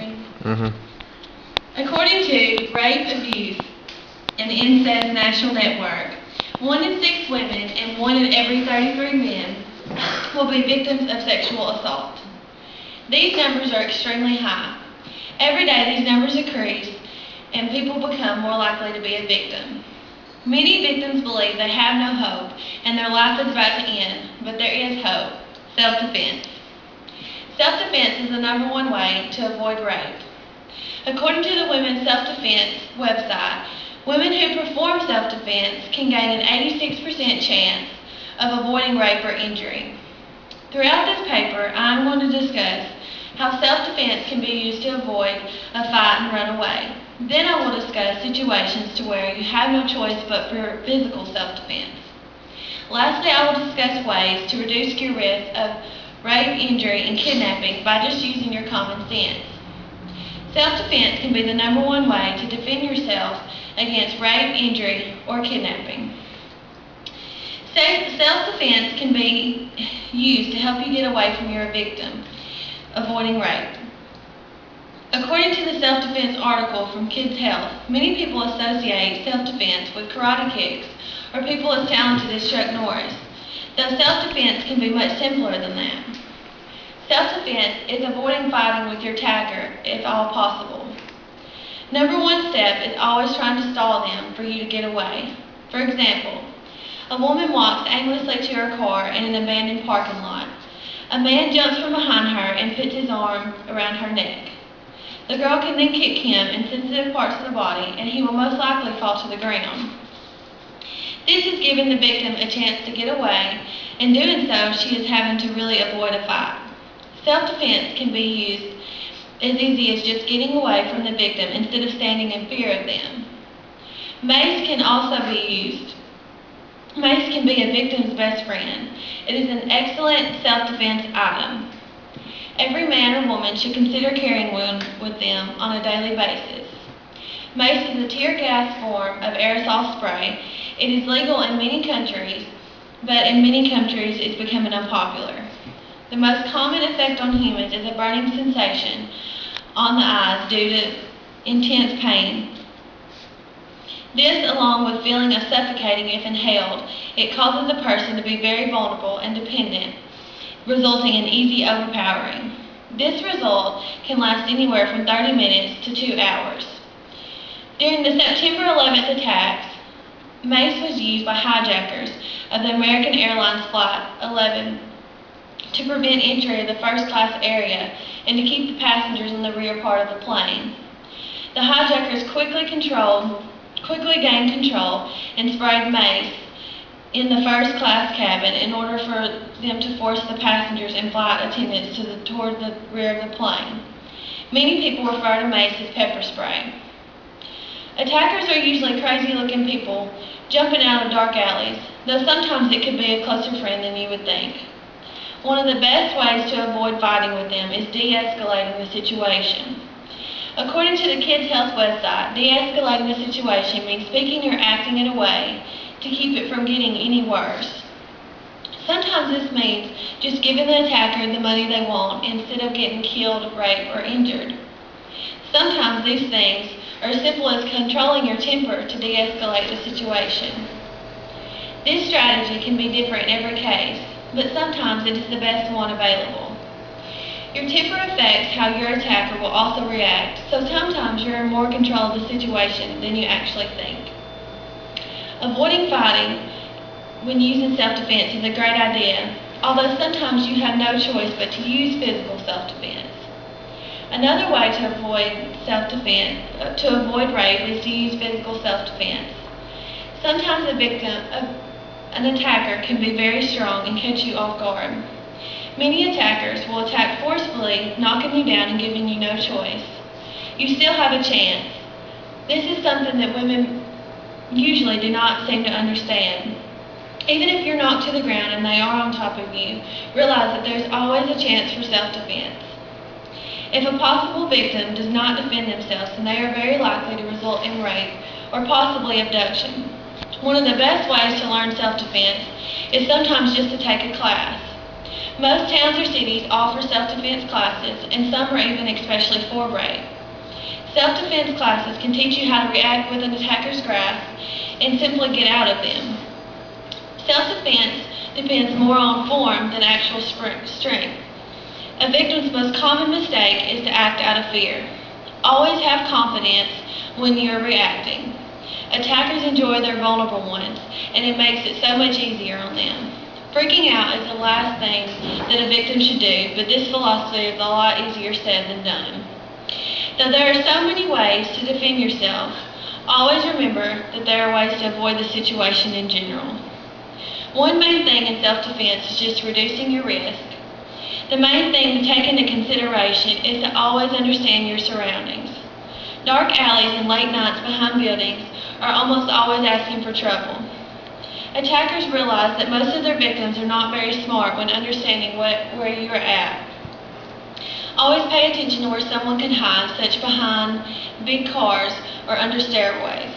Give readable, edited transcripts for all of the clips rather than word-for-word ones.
recording? Mm-hmm. According to Rape, Abuse, and Incest National Network, 1 in 6 women and 1 in every 33 men will be victims of sexual assault. These numbers are extremely high. Every day these numbers increase and people become more likely to be a victim. Many victims believe they have no hope and their life is about to end, but there is hope: self-defense. Self-defense is the #1 way to avoid rape. According to the Women's Self-Defense website, women who perform self-defense can gain an 86% chance of avoiding rape or injury. Throughout this paper, I am going to discuss how self-defense can be used to avoid a fight and run away. Then I will discuss situations to where you have no choice but for physical self-defense. Lastly, I will discuss ways to reduce your risk of rape, injury, and kidnapping by just using your common sense. Self-defense can be the #1 way to defend yourself against rape, injury, or kidnapping. Self-defense can be used to help you get away from your victim, avoiding rape. According to the self-defense article from Kids Health, many people associate self-defense with karate kicks or people as talented as Chuck Norris, though self-defense can be much simpler than that. Self-defense is avoiding fighting with your attacker if all possible. #1 step is always trying to stall them for you to get away. For example, a woman walks aimlessly to her car in an abandoned parking lot. A man jumps from behind her and puts his arm around her neck. The girl can then kick him in sensitive parts of the body and he will most likely fall to the ground. This is giving the victim a chance to get away. In doing so, she is having to really avoid a fight. Self-defense can be used as easy as just getting away from the victim instead of standing in fear of them. Mace can also be used. Mace can be a victim's best friend. It is an excellent self-defense item. Every man or woman should consider carrying one with them on a daily basis. Mace is a tear gas form of aerosol spray. It is legal in many countries, but in many countries it's becoming unpopular. The most common effect on humans is a burning sensation on the eyes due to intense pain. This, along with feeling of suffocating if inhaled, it causes a person to be very vulnerable and dependent, resulting in easy overpowering. This result can last anywhere from 30 minutes to 2 hours. During the September 11th attacks, mace was used by hijackers of the American Airlines Flight 11 to prevent entry of the first-class area and to keep the passengers in the rear part of the plane. The hijackers quickly gained control and sprayed mace in the first-class cabin in order for them to force the passengers and flight attendants toward the rear of the plane. Many people refer to mace as pepper spray. Attackers are usually crazy-looking people jumping out of dark alleys, though sometimes it could be a closer friend than you would think. One of the best ways to avoid fighting with them is de-escalating the situation. According to the Kids Health website, de-escalating the situation means speaking or acting in a way to keep it from getting any worse. Sometimes this means just giving the attacker the money they want instead of getting killed, raped, or injured. Sometimes these things are as simple as controlling your temper to de-escalate the situation. This strategy can be different in every case, but sometimes it is the best one available. Your temper affects how your attacker will also react, so sometimes you're in more control of the situation than you actually think. Avoiding fighting when using self-defense is a great idea, although sometimes you have no choice but to use physical self-defense. Another way to avoid rape is to use physical self-defense. Sometimes an attacker can be very strong and catch you off guard. Many attackers will attack forcefully, knocking you down and giving you no choice. You still have a chance. This is something that women usually do not seem to understand. Even if you're knocked to the ground and they are on top of you, realize that there's always a chance for self-defense. If a possible victim does not defend themselves, then they are very likely to result in rape or possibly abduction. One of the best ways to learn self-defense is sometimes just to take a class. Most towns or cities offer self-defense classes, and some are even especially for rape. Self-defense classes can teach you how to react with an attacker's grasp and simply get out of them. Self-defense depends more on form than actual strength. A victim's most common mistake is to act out of fear. Always have confidence when you're reacting. Attackers enjoy their vulnerable ones, and it makes it so much easier on them. Freaking out is the last thing that a victim should do, but this philosophy is a lot easier said than done. Though there are so many ways to defend yourself, always remember that there are ways to avoid the situation in general. One main thing in self-defense is just reducing your risk. The main thing to take into consideration is to always understand your surroundings. Dark alleys and late nights behind buildings are almost always asking for trouble. Attackers realize that most of their victims are not very smart when understanding where you are at. Always pay attention to where someone can hide, such behind big cars or under stairways.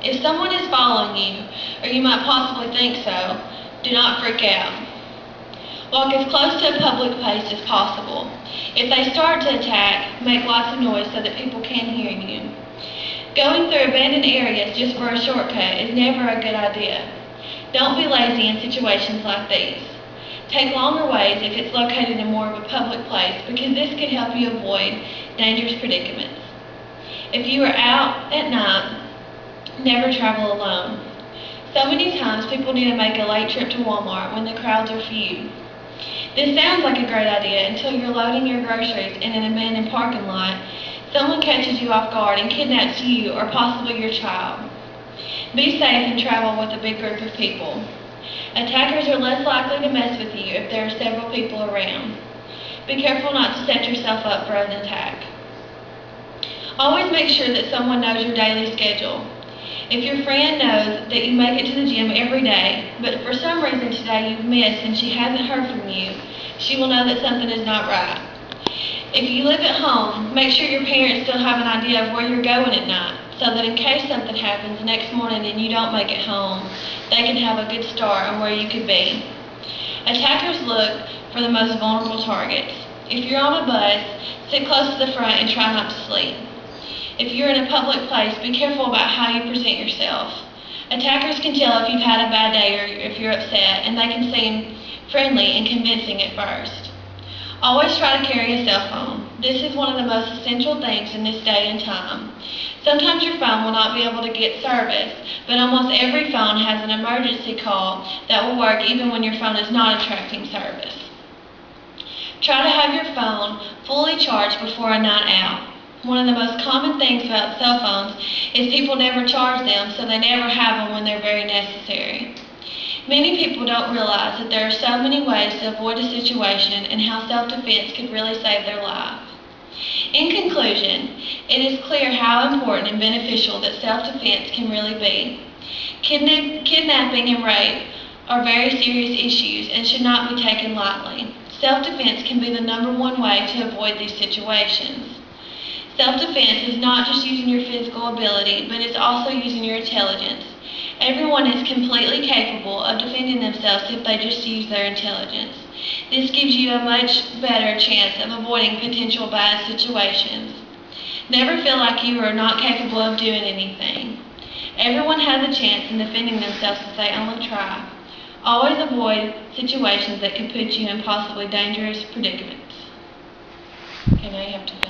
If someone is following you, or you might possibly think so, do not freak out. Walk as close to a public place as possible. If they start to attack, make lots of noise so that people can hear you. Going through abandoned areas just for a shortcut is never a good idea. Don't be lazy in situations like these. Take longer ways if it's located in more of a public place, because this can help you avoid dangerous predicaments. If you are out at night, never travel alone. So many times people need to make a late trip to Walmart when the crowds are few. This sounds like a great idea until you're loading your groceries in an abandoned parking lot, someone catches you off guard and kidnaps you or possibly your child. Be safe and travel with a big group of people. Attackers are less likely to mess with you if there are several people around. Be careful not to set yourself up for an attack. Always make sure that someone knows your daily schedule. If your friend knows that you make it to the gym every day, but for some reason today you've missed and she hasn't heard from you, she will know that something is not right. If you live at home, make sure your parents still have an idea of where you're going at night, so that in case something happens the next morning and you don't make it home, they can have a good start on where you could be. Attackers look for the most vulnerable targets. If you're on a bus, sit close to the front and try not to sleep. If you're in a public place, be careful about how you present yourself. Attackers can tell if you've had a bad day or if you're upset, and they can seem friendly and convincing at first. Always try to carry a cell phone. This is one of the most essential things in this day and time. Sometimes your phone will not be able to get service, but almost every phone has an emergency call that will work even when your phone is not attracting service. Try to have your phone fully charged before a night out. One of the most common things about cell phones is people never charge them, so they never have them when they're very necessary. Many people don't realize that there are so many ways to avoid a situation and how self-defense could really save their life. In conclusion, it is clear how important and beneficial that self-defense can really be. Kidnapping and rape are very serious issues and should not be taken lightly. Self-defense can be the #1 way to avoid these situations. Self-defense is not just using your physical ability, but it's also using your intelligence. Everyone is completely capable of defending themselves if they just use their intelligence. This gives you a much better chance of avoiding potential bad situations. Never feel like you are not capable of doing anything. Everyone has a chance in defending themselves if they only try. Always avoid situations that could put you in possibly dangerous predicaments. Okay, now you have to